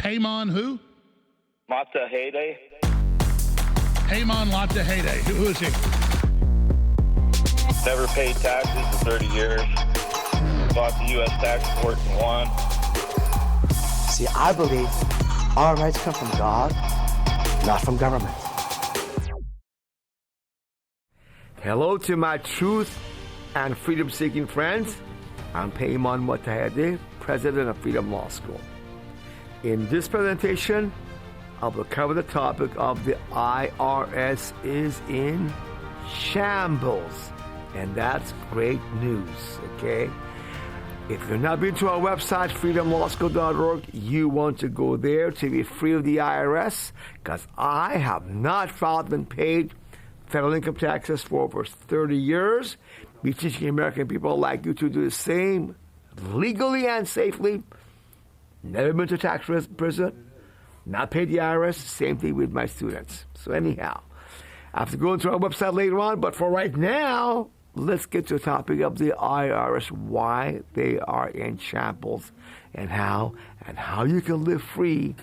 Paymon who? Mata Heyday. Paymon Lata Heyday. Who is he? Never paid taxes in 30 years. Fought the U.S. tax court and won. See, I believe our rights come from God, not from government. Hello to my truth and freedom-seeking friends. I'm Paymon Motahede, president of Freedom Law School. In this presentation, I will cover the topic of the IRS is in shambles. And that's great news, okay? If you've not been to our website, freedomlawschool.org, you want to go there to be free of the IRS, because I have not filed and paid federal income taxes for over 30 years. Be teaching American people like you to do the same legally and safely. Never been to tax prison, not paid the IRS, same thing with my students. So anyhow, I have to go into our website later on, but for right now, let's get to the topic of the IRS, why they are in shambles, and how you can live free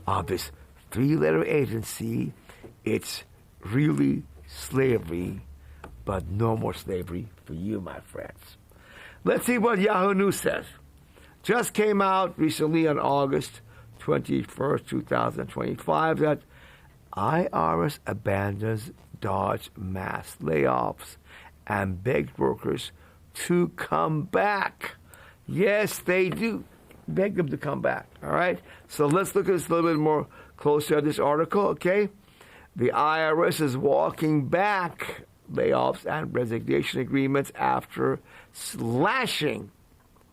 of this three-letter agency. It's really slavery, but no more slavery for you, my friends. Let's see what Yahoo News says. Just came out recently on August 21st, 2025, that IRS abandons Dodge mass layoffs and begged workers to come back. Yes, they do. Beg them to come back, all right? So let's look at this a little bit more closer at this article, okay? The IRS is walking back layoffs and resignation agreements after slashing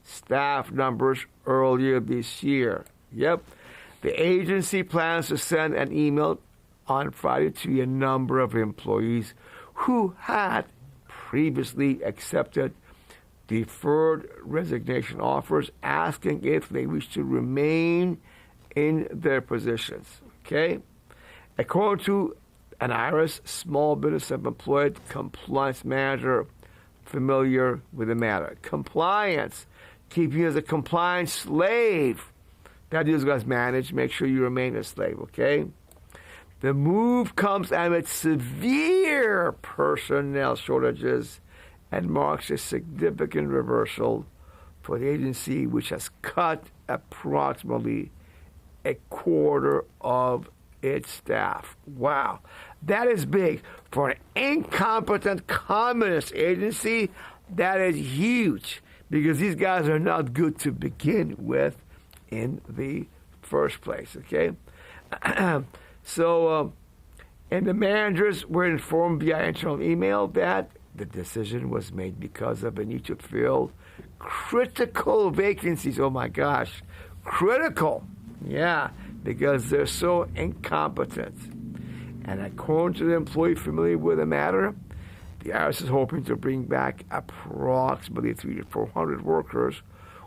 staff numbers earlier this year. Yep. The agency plans to send an email on Friday to a number of employees who had previously accepted deferred resignation offers, asking if they wish to remain in their positions. Okay? According to an IRS Small Business Employed Compliance Manager familiar with the matter. Compliance, keeping you as a compliance slave. That is what's managed. Make sure you remain a slave, okay? The move comes amid severe personnel shortages and marks a significant reversal for the agency, which has cut approximately a quarter of its staff. Wow. That is big. For an incompetent communist agency, that is huge, because these guys are not good to begin with in the first place, okay? So, and the managers were informed via internal email that the decision was made because of a need to fill critical vacancies. Oh my gosh, critical. Yeah, because they're so incompetent. And according to the employee familiar with the matter, the IRS is hoping to bring back approximately 300 to 400 workers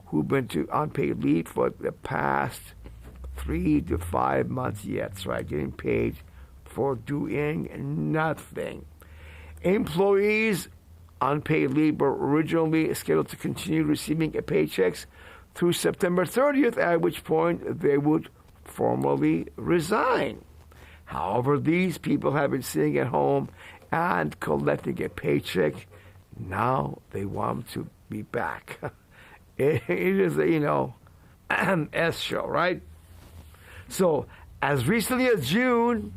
who've been to unpaid leave for the past 3 to 5 months yet, right? Getting paid for doing nothing. Employees unpaid leave were originally scheduled to continue receiving paychecks through September 30th, at which point they would formally resign. However, these people have been sitting at home and collecting a paycheck. Now they want to be back. It is a, S show, right? So, as recently as June,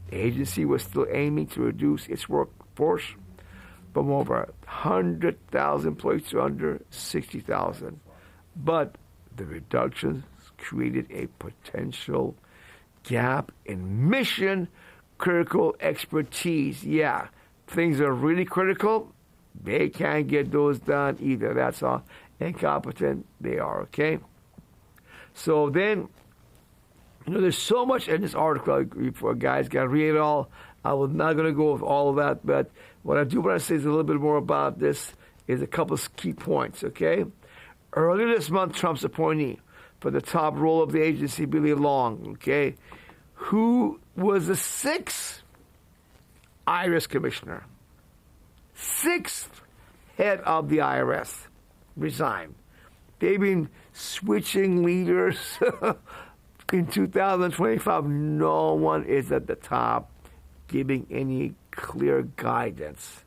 the agency was still aiming to reduce its workforce from over 100,000 employees to under 60,000. But the reductions created a potential gap in mission-critical expertise. Yeah, things are really critical. They can't get those done either. That's how incompetent they are, okay? So then, there's so much in this article for guys. Got to read it all. I was not going to go with all of that, but what I do want to say is a little bit more about this is a couple of key points, okay? Earlier this month, Trump's appointee for the top role of the agency, Billy Long, okay, who was the 6th IRS commissioner, 6th head of the IRS, resigned. They've been switching leaders in 2025, no one is at the top giving any clear guidance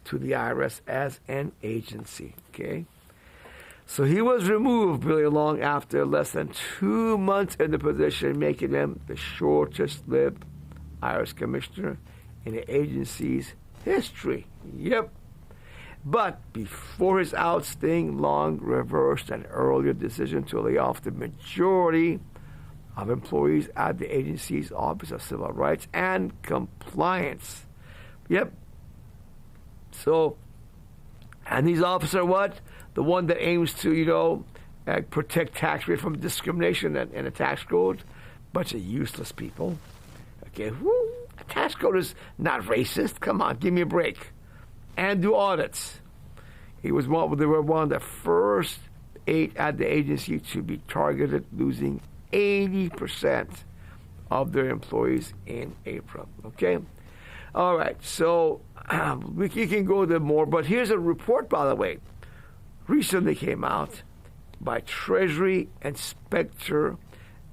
to the IRS as an agency, okay? So he was removed really long after less than 2 months in the position, making him the shortest-lived IRS commissioner in the agency's history. Yep. But before his ousting, Long reversed an earlier decision to lay off the majority of employees at the agency's Office of Civil Rights and Compliance. Yep. So, and these officers, what? The one that aims to, protect taxpayers from discrimination in a tax code. Bunch of useless people. Okay, a tax code is not racist. Come on, give me a break. And do audits. They were one of the first 8 at the agency to be targeted, losing 80% of their employees in April. Okay? All right, so you can go to more, but here's a report, by the way, recently came out by Treasury Inspector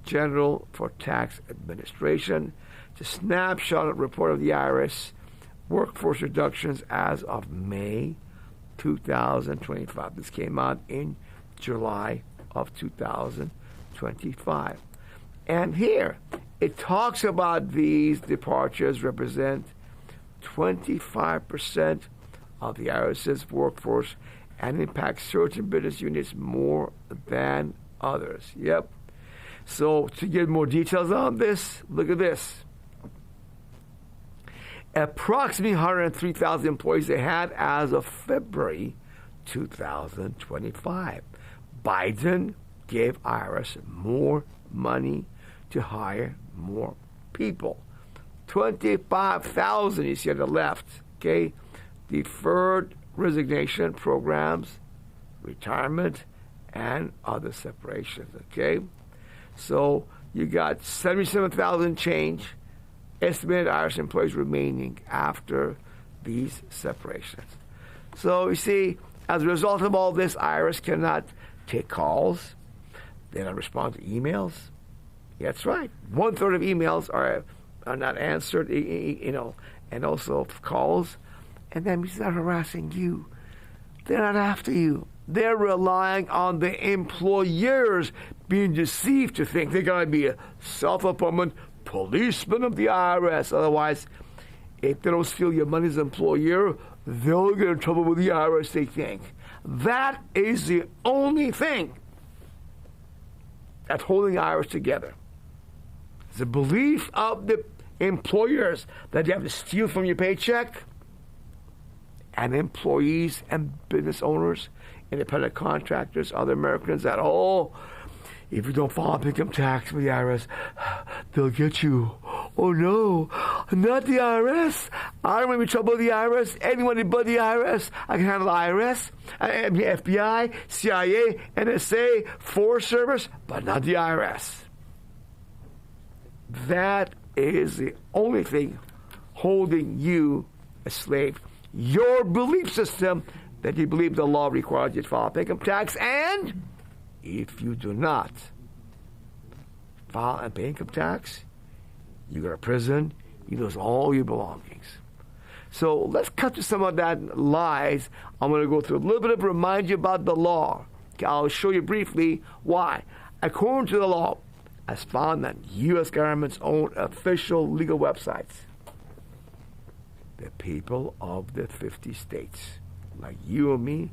General for Tax Administration. It's a snapshot report of the IRS workforce reductions as of May 2025. This came out in July of 2025. And here, it talks about these departures represent 25% of the IRS's workforce and impact certain business units more than others. Yep. So to get more details on this, look at this. Approximately 103,000 employees they had as of February 2025. Biden gave IRS more money to hire more people. 25,000, you see on the left, okay? Deferred resignation programs, retirement, and other separations, okay? So you got 77,000 change estimated IRS employees remaining after these separations. So you see, as a result of all this, IRS cannot take calls. They don't respond to emails. That's right. 1/3 of emails are not answered, and also calls. And that means they're harassing you. They're not after you. They're relying on the employers being deceived to think they're going to be a self-appointed policeman of the IRS. Otherwise, if they don't steal your money as an employer, they'll get in trouble with the IRS, they think. That is the only thing that's holding the IRS together. The belief of the employers that they have to steal from your paycheck, and employees and business owners, independent contractors, other Americans that, if you don't file income tax with the IRS, they'll get you. Oh no, not the IRS. I don't want to be in trouble with the IRS. Anyone but the IRS. I can handle the IRS, FBI, CIA, NSA, Forest Service, but not the IRS. That is the only thing holding you a slave. Your belief system that you believe the law requires you to file income tax, and if you do not file and pay income tax, you go to prison, you lose all your belongings. So let's cut to some of that lies. I'm going to go through a little bit of remind you about the law. Okay, I'll show you briefly why. According to the law, as found on U.S. government's own official legal websites, the people of the 50 states, like you and me,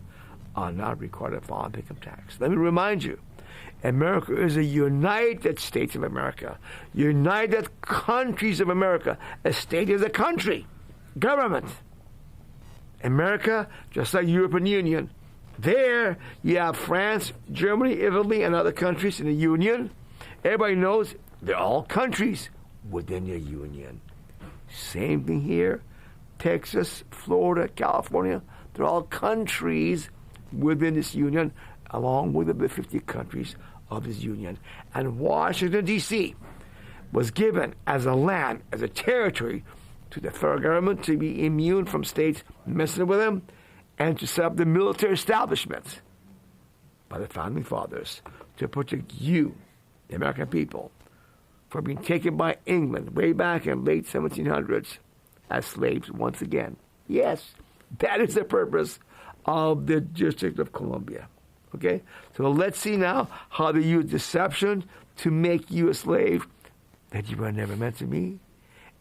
are not required to file income tax. Let me remind you, America is a United States of America, United Countries of America. A state is a country, government. America, just like European Union, there you have France, Germany, Italy, and other countries in the Union. Everybody knows they're all countries within the Union. Same thing here. Texas, Florida, California, they're all countries within this union, along with the 50 countries of this union. And Washington, D.C. was given as a land, as a territory, to the federal government to be immune from states messing with them and to set up the military establishment by the Founding Fathers to protect you the American people, for being taken by England way back in late 1700s as slaves once again. Yes, that is the purpose of the District of Columbia. Okay? So let's see now how they use deception to make you a slave that you were never meant to be.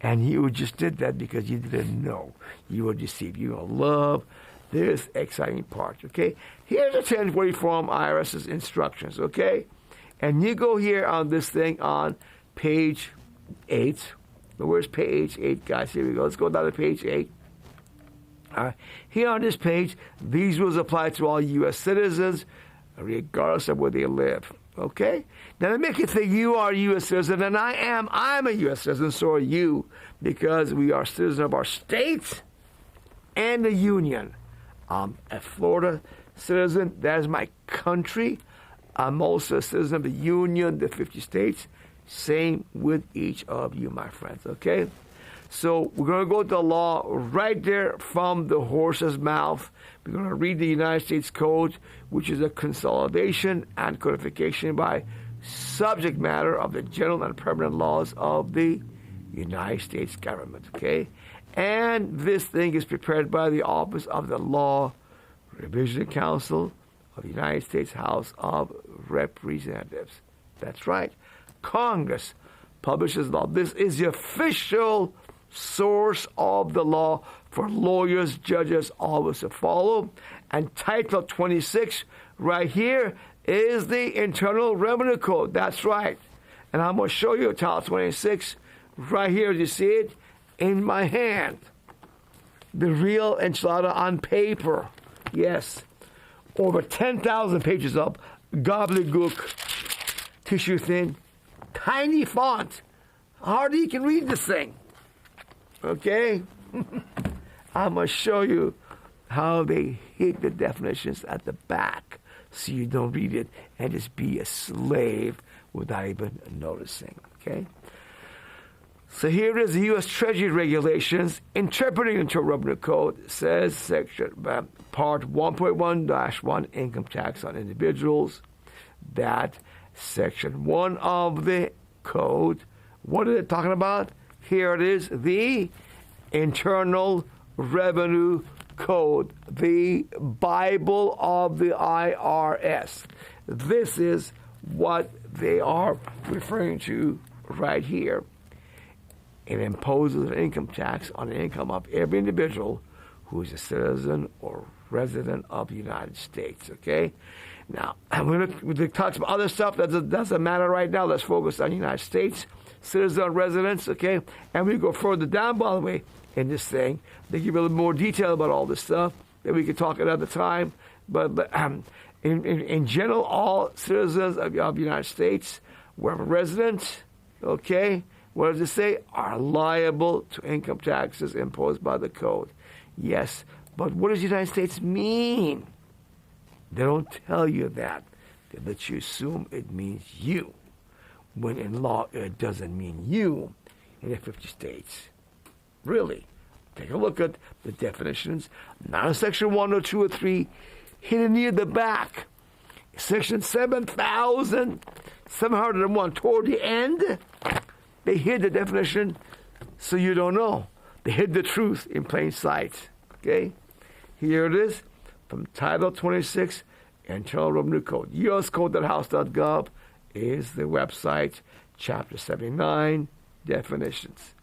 And you just did that because you didn't know. You were deceived. You're going to love this exciting part. Okay? Here's a 1040 form IRS's instructions. Okay? And you go here on this thing on page 8. Where's page 8, guys? Here we go. Let's go down to page 8. Here on this page, these rules apply to all U.S. citizens, regardless of where they live. Okay? Now, to make you think you are a U.S. citizen, and I'm a U.S. citizen, so are you, because we are citizens of our state and the Union. I'm a Florida citizen. That is my country. I'm also a citizen of the Union, the 50 states. Same with each of you, my friends. Okay? So we're going to go to the law right there from the horse's mouth. We're going to read the United States Code, which is a consolidation and codification by subject matter of the general and permanent laws of the United States government. Okay? And this thing is prepared by the Office of the Law Revision Council of the United States House of Representatives. That's right. Congress publishes law. This is the official source of the law for lawyers, judges, always to follow. And Title 26 right here is the Internal Revenue Code. That's right. And I'm going to show you Title 26 right here. You see it in my hand. The real enchilada on paper. Yes. Over 10,000 pages of gobbledygook, tissue thin, tiny font. Hardly you can read this thing. Okay? I'm going to show you how they hid the definitions at the back so you don't read it and just be a slave without even noticing. Okay? So here it is, the U.S. Treasury regulations interpreting the Internal Revenue Code says section part 1.1-1 income tax on individuals, that section 1 of the code, what is it talking about? Here it is, the Internal Revenue Code, the Bible of the IRS. This is what they are referring to right here. It imposes an income tax on the income of every individual who is a citizen or resident of the United States, okay? Now, we talk about other stuff that doesn't matter right now. Let's focus on the United States, citizen residents, okay? And we go further down, by the way, in this thing. They give a little more detail about all this stuff that we could talk another time. But in general, all citizens of the United States, wherever residents, okay, what does it say? Are liable to income taxes imposed by the code. Yes, but what does the United States mean? They don't tell you that. They let you assume it means you, when in law it doesn't mean you in the 50 states. Really. Take a look at the definitions. Not in Section 1 or 2 or 3, hidden near the back. Section 7,701, toward the end, they hid the definition so you don't know. They hid the truth in plain sight. Okay? Here it is from Title 26, Internal Revenue Code. uscode.house.gov is the website. Chapter 79, definitions.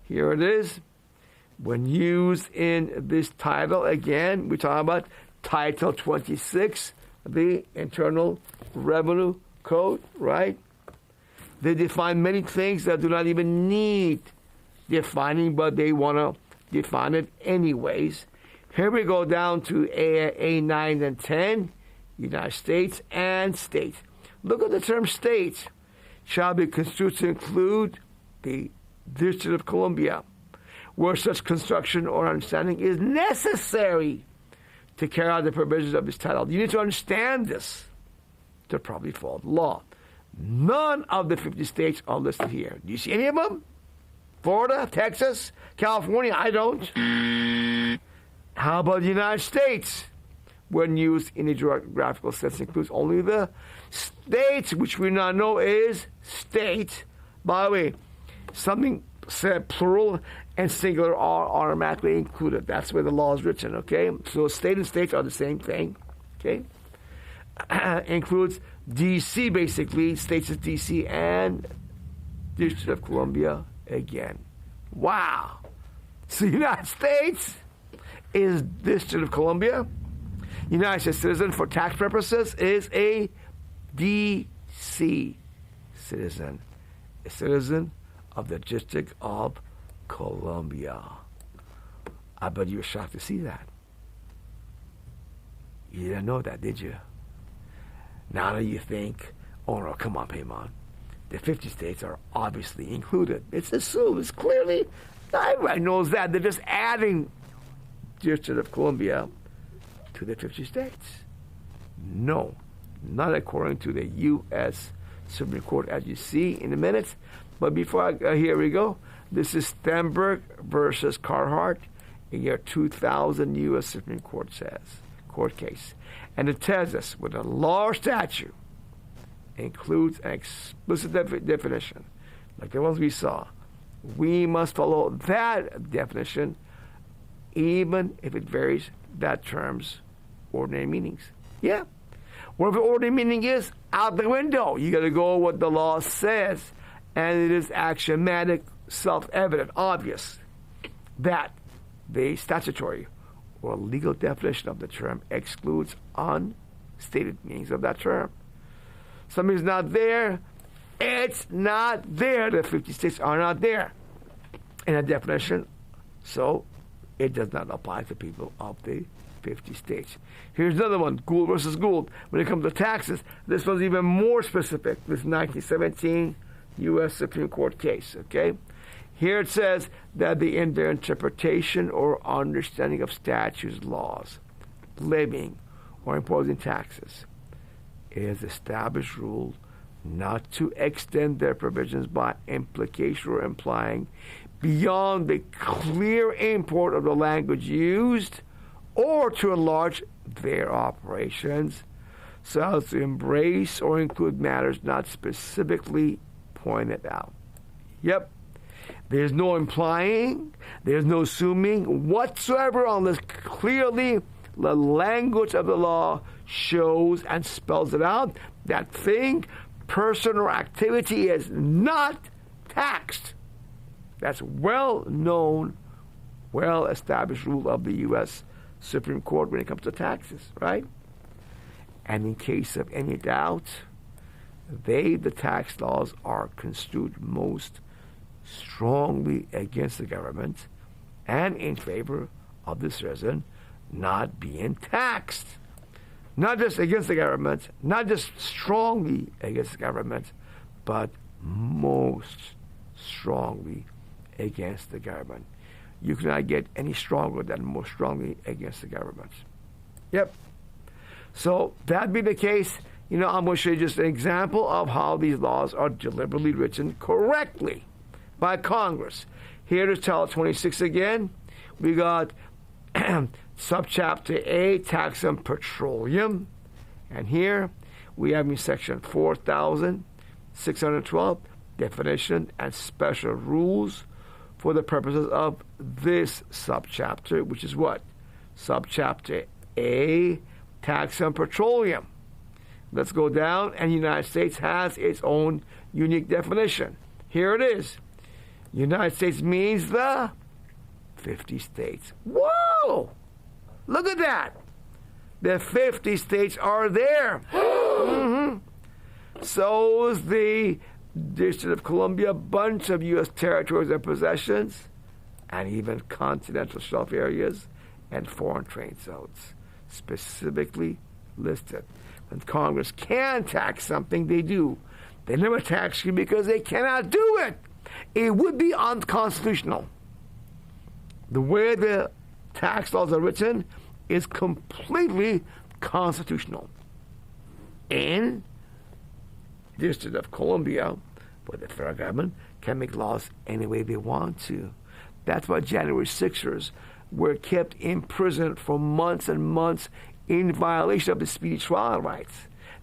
Here it is. When used in this title, again, we're talking about Title 26, the Internal Revenue Code, right? They define many things that do not even need defining, but they want to define it anyways. Here we go down to A9 and 10, United States and state. Look at the term state. Shall be construed to include the District of Columbia, where such construction or understanding is necessary to carry out the provisions of this title. You need to understand this to probably follow the law. None of the 50 states are listed here. Do you see any of them? Florida, Texas, California? I don't. How about the United States? when used in a geographical sense, includes only the states, which we now know is state. By the way, something said plural and singular are automatically included. That's where the law is written, okay? So state and states are the same thing, okay? Includes D.C., basically. States is D.C. and District of Columbia again. Wow. So United States is District of Columbia. United States citizen for tax purposes is a D.C. citizen. A citizen of the District of Columbia. I bet you were shocked to see that. You didn't know that, did you? Now that you think, oh no, come on, Paymon. The 50 states are obviously included. It's assumed, it's clearly, everybody knows that. They're just adding District of Columbia to the 50 states. No, not according to the U.S. Supreme Court, as you see in a minute. But before here we go. This is Stenberg versus Carhart, a year 2000 U.S. Supreme Court case. And it tells us when a law or statute includes an explicit definition, like the ones we saw, we must follow that definition, even if it varies that term's ordinary meanings. Yeah. Whatever the ordinary meaning is, out the window. You got to go what the law says, and it is axiomatic, self-evident, obvious that the statutory or legal definition of the term excludes unstated meanings of that term. Something's not there, it's not there. The 50 states are not there in a definition, so it does not apply to people of the 50 states. Here's another one, Gould versus Gould. When it comes to taxes, this was even more specific. This 1917 U.S. Supreme Court case, okay? Here it says that in their interpretation or understanding of statutes, laws, levying, or imposing taxes, it is established rule not to extend their provisions by implication or implying beyond the clear import of the language used, or to enlarge their operations so as to embrace or include matters not specifically pointed out. Yep. There's no implying, there's no assuming whatsoever unless clearly the language of the law shows and spells it out. That thing, person, or activity is not taxed. That's well-known, well-established rule of the U.S. Supreme Court when it comes to taxes, right? And in case of any doubt, the tax laws are construed most strongly against the government and in favor of the citizen not being taxed. Not just against the government, not just strongly against the government, but most strongly against the government. You cannot get any stronger than most strongly against the government. Yep. So that being the case, I'm going to show you just an example of how these laws are deliberately written correctly by Congress. Here to Title 26 again, we got subchapter A, tax on petroleum. And here we have in section 4,612, definition and special rules for the purposes of this subchapter, which is what? Subchapter A, tax on petroleum. Let's go down, and the United States has its own unique definition. Here it is. United States means the 50 states. Whoa! Look at that. The 50 states are there. Mm-hmm. So is the District of Columbia, a bunch of U.S. territories and possessions, and even continental shelf areas and foreign trade zones, specifically listed. When Congress can tax something, they do. They never tax you because they cannot do it. It would be unconstitutional. The way the tax laws are written is completely constitutional. In the District of Columbia, but the federal government can make laws any way they want to. That's why January 6ers were kept in prison for months and months in violation of the speedy trial rights.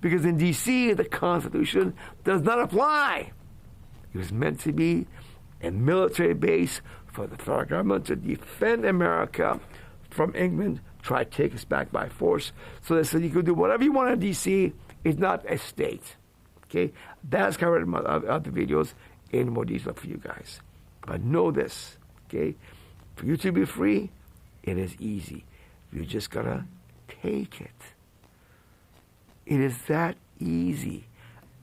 Because in D.C., the Constitution does not apply. It was meant to be a military base for the federal government to defend America from England, try to take us back by force. So they said you could do whatever you want in D.C., it's not a state. Okay? That's covered in my other videos in more detail for you guys. But know this, okay? For you to be free, it is easy. You just gotta take it. It is that easy.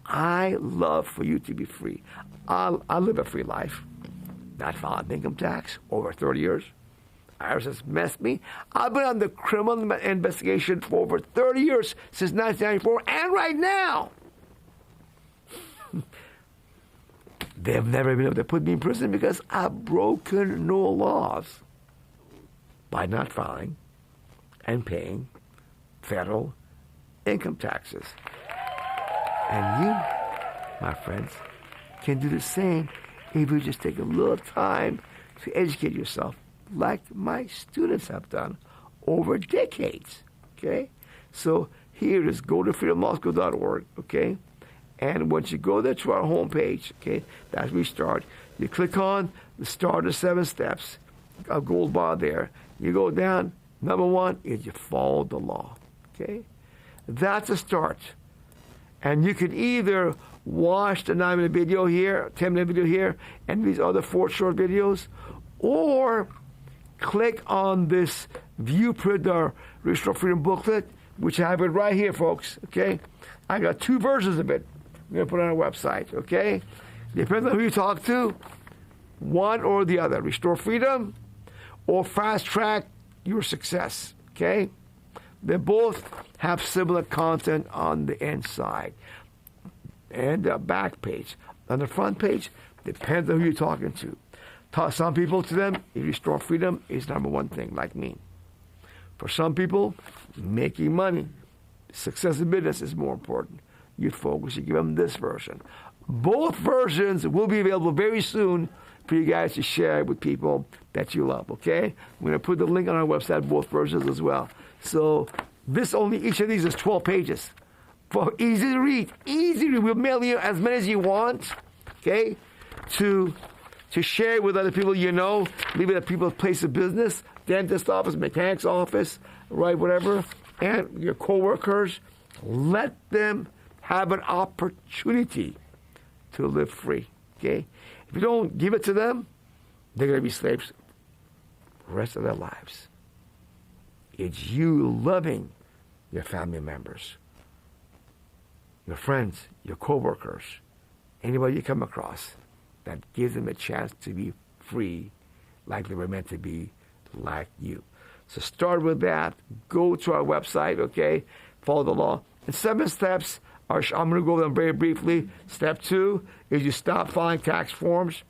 I love for you to be free. I live a free life. Not filed income tax over 30 years. IRS has messed me. I've been on the criminal investigation for over 30 years, since 1994, and right now. They've never been able to put me in prison because I've broken no laws by not filing and paying federal income taxes. And you, my friends, can do the same if you just take a little time to educate yourself, like my students have done over decades. Okay? So here it is, go to freedomlawschool.org, okay? And once you go there to our homepage, okay, that's where we start. You click on the Start of 7 Steps, a gold bar there. You go down. Number 1 is you follow the law, okay? That's a start. And you can either watch the 9-minute video here, 10-minute video here, and these other 4 short videos, or click on this View Print or Restore Freedom booklet, which I have it right here, folks, okay? I got 2 versions of it. I'm going to put it on our website, okay? Depends on who you talk to, one or the other. Restore Freedom or Fast Track Your Success, okay? They both have similar content on the inside and the back page. On the front page, depends on who you're talking to. Some people, to them, Restore Freedom is number 1 thing, like me. For some people, making money, success in business is more important. You focus, you give them this version. Both versions will be available very soon for you guys to share with people that you love, okay? I'm going to put the link on our website, both versions as well. So each of these is 12 pages. For easy to read. Easy to read. We'll mail you as many as you want, okay? To share with other people you know, leave it at people's place of business, dentist office, mechanic's office, right, whatever, and your coworkers. Let them have an opportunity to live free, okay? If you don't give it to them, they're going to be slaves the rest of their lives. It's you loving your family members, your friends, your coworkers, anybody you come across that gives them a chance to be free like they were meant to be, like you. So start with that. Go to our website, okay? Follow the law. And 7 steps, I'm going to go over them very briefly. Step 2 is you stop filing tax forms.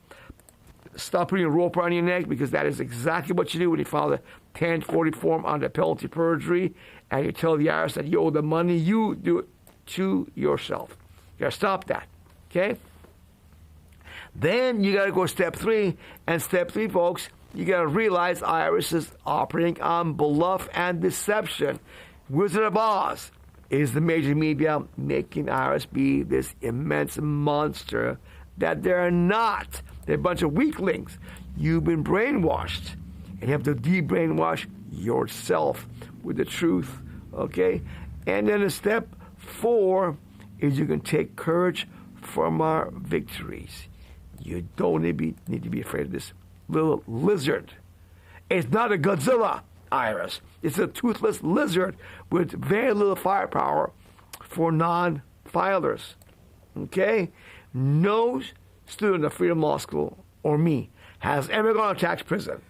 Stop putting a rope around your neck, because that is exactly what you do when you file the 1040 form under penalty perjury and you tell the IRS that you owe the money. You do it to yourself. You got to stop that, okay? Then you got to go step 3. And step 3, folks, you got to realize IRS is operating on bluff and deception. Wizard of Oz is the major media making IRS be this immense monster that they're not. They're a bunch of weaklings. You've been brainwashed, and you have to de-brainwash yourself with the truth, okay? And then step 4 is you can take courage from our victories. You don't need to be afraid of this little lizard. It's not a Godzilla, IRS. It's a toothless lizard with very little firepower for non-filers. Okay? No student of Freedom Law School, or me, has ever gone to tax prison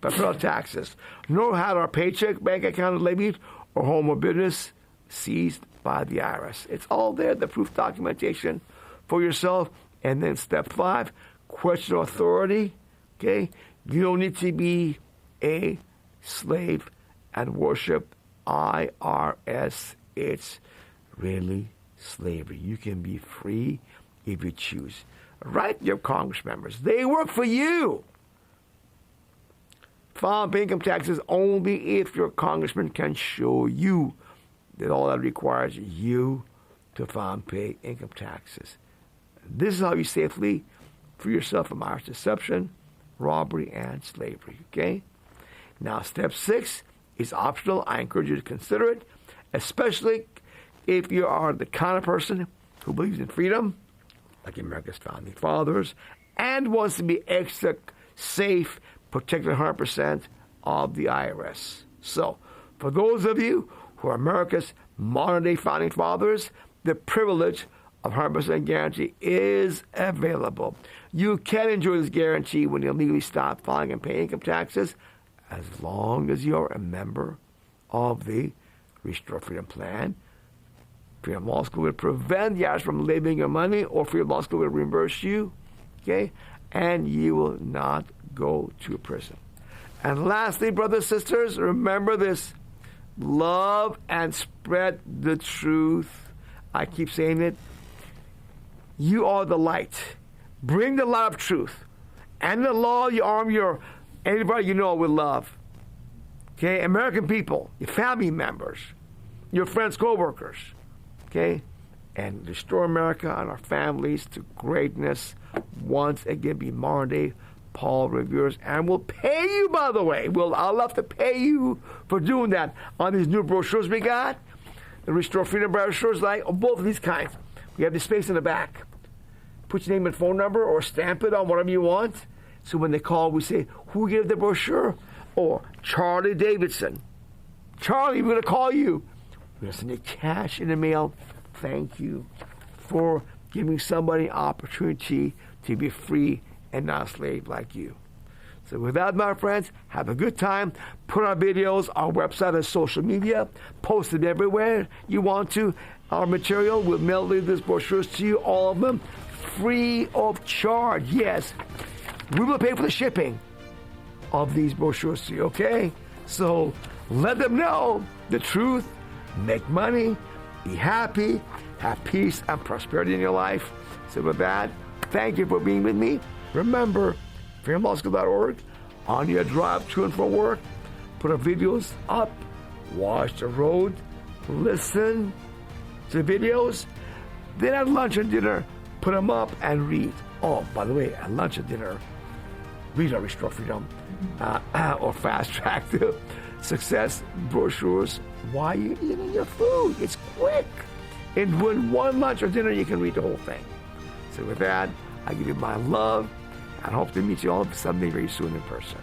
for federal taxes, nor had our paycheck, bank account levied, or home or business seized by the IRS. It's all there, the proof documentation for yourself. And then step 5, question authority. Okay? You don't need to be a slave and worship IRS. It's really slavery. You can be free if you choose. Write your Congress members. They work for you. File and pay income taxes only if your congressman can show you that all that requires you to file and pay income taxes. This is how you safely free yourself from IRS deception, robbery, and slavery. Okay? Now, step 6 is optional. I encourage you to consider it, especially if you are the kind of person who believes in freedom, like America's founding fathers, and wants to be extra safe, protected 100% of the IRS. So, for those of you who are America's modern-day founding fathers, the privilege of 100% guarantee is available. You can enjoy this guarantee when you legally stop filing and paying income taxes, as long as you're a member of the Restore Freedom Plan. Freedom Law School will prevent the IRS from levying your money, or Freedom Law School will reimburse you, okay? And you will not go to prison. And lastly, brothers and sisters, remember this. Love and spread the truth. I keep saying it. You are the light. Bring the light of truth. And the law, you arm anybody you know with love. Okay? American people, your family members, your friends, co-workers. Okay? And restore America and our families to greatness. Once again, be modern day Paul reviewers, and we'll pay you, by the way. I'll love to pay you for doing that on these new brochures we got. The Restore Freedom brochures, like both of these kinds. We have the space in the back. Put your name and phone number or stamp it on whatever you want. So when they call, we say, who gave the brochure? Or Charlie Davidson. Charlie, we're going to call you. We're going to send you cash in the mail. Thank you for giving somebody an opportunity to be free and not a slave like you. So with that, my friends, have a good time. Put our videos, our website, and social media. Post them everywhere you want to. Our material, we'll mail these brochures to you, all of them, free of charge. Yes, we will pay for the shipping of these brochures to you, okay? So let them know the truth, make money, be happy, have peace and prosperity in your life. So with that, thank you for being with me. Remember, freedomlawschool.org, on your drive to and from work, put our videos up, watch the road, listen to the videos, then at lunch and dinner, put them up and read. Oh, by the way, at lunch and dinner, read our Restore Freedom or Fast Track to Success brochures while you're eating your food. It's quick. In one lunch or dinner, you can read the whole thing. So with that, I give you my love and hope to meet you all someday very soon in person.